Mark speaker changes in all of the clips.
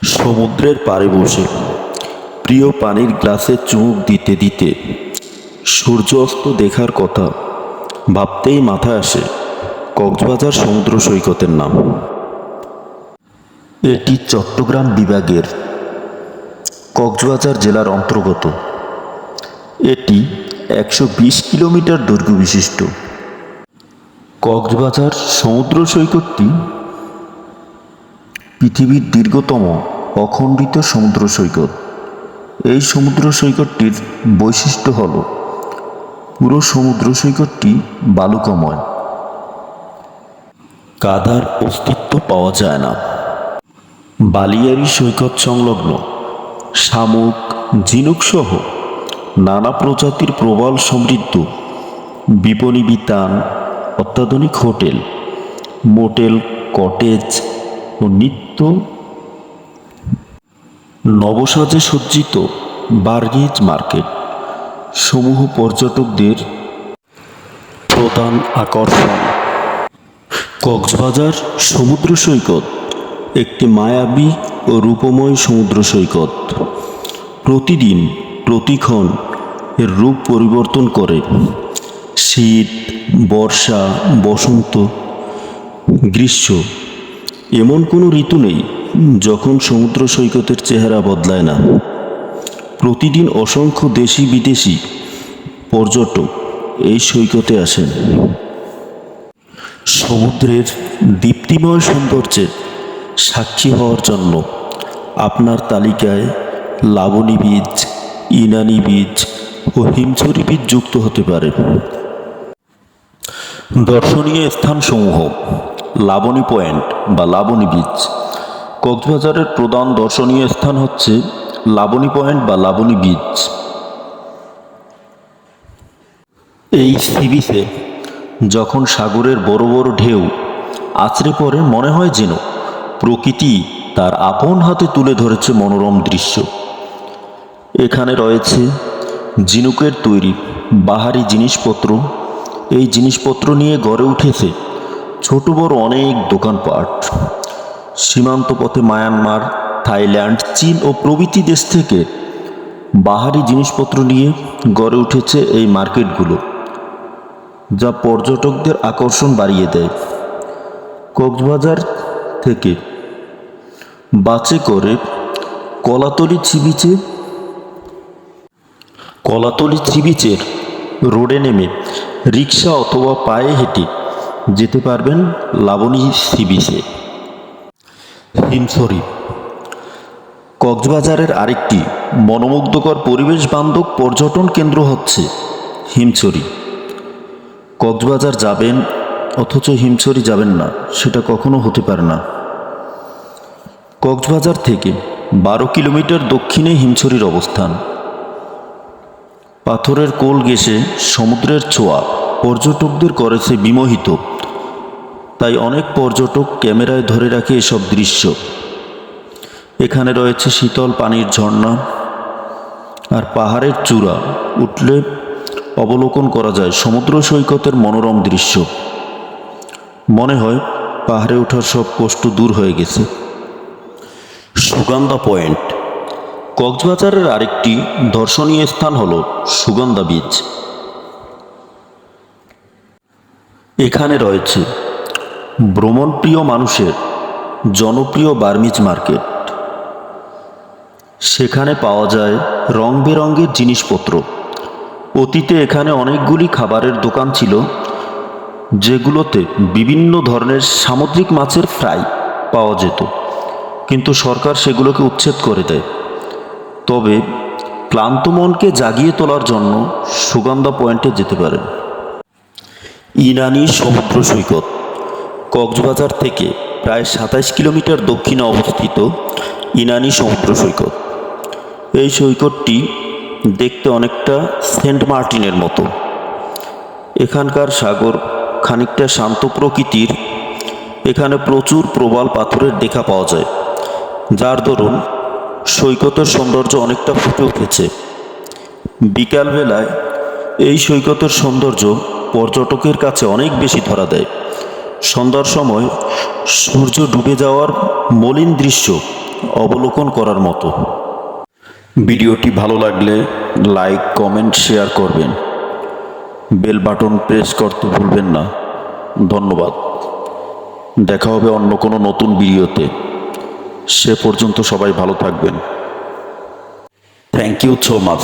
Speaker 1: সমুদ্রের পাড়ে বসে প্রিয় পানির গ্লাসে চুমুক দিতে দিতে সূর্য অস্ত দেখার কথা ভাবতেই মাথায় আসে কক্সবাজার সমুদ্র সৈকতের নাম। এটি চট্টগ্রাম বিভাগের কক্সবাজার জেলার অন্তর্গত। এটি 120 কিলোমিটার দৈর্ঘ্য বিশিষ্ট। কক্সবাজার সমুদ্র সৈকতটি পৃথিবীর দীর্ঘতম অখণ্ডিত সমুদ্র সৈকত। এই সমুদ্র সৈকতটির বৈশিষ্ট্য হল পুরো সমুদ্র সৈকতটি বালুকাময়, কাদার অস্তিত্ব পাওয়া যায় না। বালিয়াড়ি সৈকত সংলগ্ন শামুক, ঝিনুক সহ নানা প্রজাতির প্রবাল সমৃদ্ধ বিপণী বিতান, অত্যাধুনিক হোটেল, মোটেল, কটেজ ও নিত্য নবসাজে সজ্জিত বার্গেজ মার্কেট সমূহ পর্যটকদের প্রধান আকর্ষণ। কক্সবাজার সমুদ্র সৈকত একটি মায়াবী ও রূপময় সমুদ্র সৈকত। প্রতিদিন প্রতিক্ষণ এর রূপ পরিবর্তন করে। শীত, বর্ষা, বসন্ত, গ্রীষ্ম, এমন কোনো ঋতু নেই যখন সমুদ্র সৈকতের চেহারা বদলায় না। প্রতিদিন অসংখ্য দেশি বিদেশি পর্যটক এই সৈকতে আসেন সমুদ্রের দীপ্তিময় সৌন্দর্যের সাক্ষী হওয়ার জন্য। আপনার তালিকায় লাবণী বীচ, ইনানি বীচ ও হিমছড়ি বীচ যুক্ত হতে পারে। দর্শনীয় স্থানসমূহ: লাবণী পয়েন্ট বা লাবণী বীচ। কক্সবাজারের প্রধান দর্শনীয় স্থান হচ্ছে লাবণী পয়েন্ট বা লাবণী বীচ। এই সি বিচে যখন সাগরের বড় বড় ঢেউ আছড়ে পড়ে, মনে হয় যেন প্রকৃতি তার আপন হাতে তুলে ধরেছে মনোরম দৃশ্য। এখানে রয়েছে ঝিনুকের তৈরি বাহারি জিনিসপত্র। এই জিনিসপত্র নিয়ে গড়ে উঠেছে ছোট বড় অনেক দোকানপাট। সীমান্ত পথে মায়ানমার, থাইল্যান্ড, চীন ও প্রভৃতি দেশ থেকে বাহারি জিনিসপত্র নিয়ে গড়ে উঠেছে এই মার্কেটগুলো, যা পর্যটকদের আকর্ষণ বাড়িয়ে দেয়। কক্সবাজার থেকে বাসে করে কলাতলি সি বিচের রোডে নেমে রিক্সা অথবা পায়ে হেঁটে যেতে পারবেন লাবণী সি বিচে। হিমছড়ি কক্সবাজারের আরেকটি মনোমুগ্ধকর পরিবেশ বান্ধব পর্যটন কেন্দ্র হচ্ছে হিমছড়ি। কক্সবাজার যাবেন অথচ হিমছড়ি যাবেন না, সেটা কখনো হতে পারে না। কক্সবাজার থেকে 12 কিলোমিটার দক্ষিণে হিমছড়ির অবস্থান। পাথরের কোল ঘেঁষে সমুদ্রের ছোঁয়া পর্যটকদের করেছে বিমোহিত। তাই অনেক পর্যটক ক্যামেরায় ধরে রাখে এসব দৃশ্য। এখানে রয়েছে শীতল পানির ঝর্ণা, আর পাহাড়ের চূড়া উঠলে অবলোকন করা যায় সমুদ্র সৈকতের মনোরম দৃশ্য। মনে হয় পাহাড়ে ওঠার সব কষ্ট দূর হয়ে গেছে। সুগন্ধা পয়েন্ট কক্সবাজারের আরেকটি দর্শনীয় স্থান হল সুগন্ধা বীচ। এখানে রয়েছে ভ্রমণপ্রিয় মানুষের জনপ্রিয় বার্মিজ মার্কেট। সেখানে পাওয়া যায় রং বেরঙের জিনিসপত্র। অতীতে এখানে অনেকগুলি খাবারের দোকান ছিল, যেগুলোতে বিভিন্ন ধরনের সামুদ্রিক মাছের ফ্রাই পাওয়া যেত, কিন্তু সরকার সেগুলোকে উচ্ছেদ করে দেয়। তবে ক্লান্ত মনকে জাগিয়ে তোলার জন্য সুগন্ধা পয়েন্টে যেতে পারেন। ইনানি সমুদ্র সৈকত কক্সবাজার থেকে প্রায় 27 কিলোমিটার দক্ষিণে অবস্থিত ইনানি সমুদ্র সৈকত। এই সৈকতটি দেখতে অনেকটা সেন্ট মার্টিনের মতো। এখানকার সাগর খানিকটা শান্ত প্রকৃতির। এখানে প্রচুর প্রবাল পাথরের দেখা পাওয়া যায়, যার দরুন সৈকতের সৌন্দর্য অনেকটা ফুটে উঠেছে। বিকালবেলায় এই সৈকতের সৌন্দর্য পর্যটকের কাছে অনেক বেশি ধরা দেয়। সন্ধ্যার সময় সূর্য ডুবে যাওয়ার মলিন দৃশ্য অবলোকন করার মতো। ভিডিওটি ভালো লাগলে লাইক, কমেন্ট, শেয়ার করবেন। বেল বাটন প্রেস করতে ভুলবেন না। ধন্যবাদ। দেখা হবে অন্য কোনো নতুন ভিডিওতে। সে পর্যন্ত সবাই ভালো থাকবেন। Thank you so much.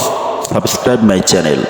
Speaker 1: Subscribe my channel.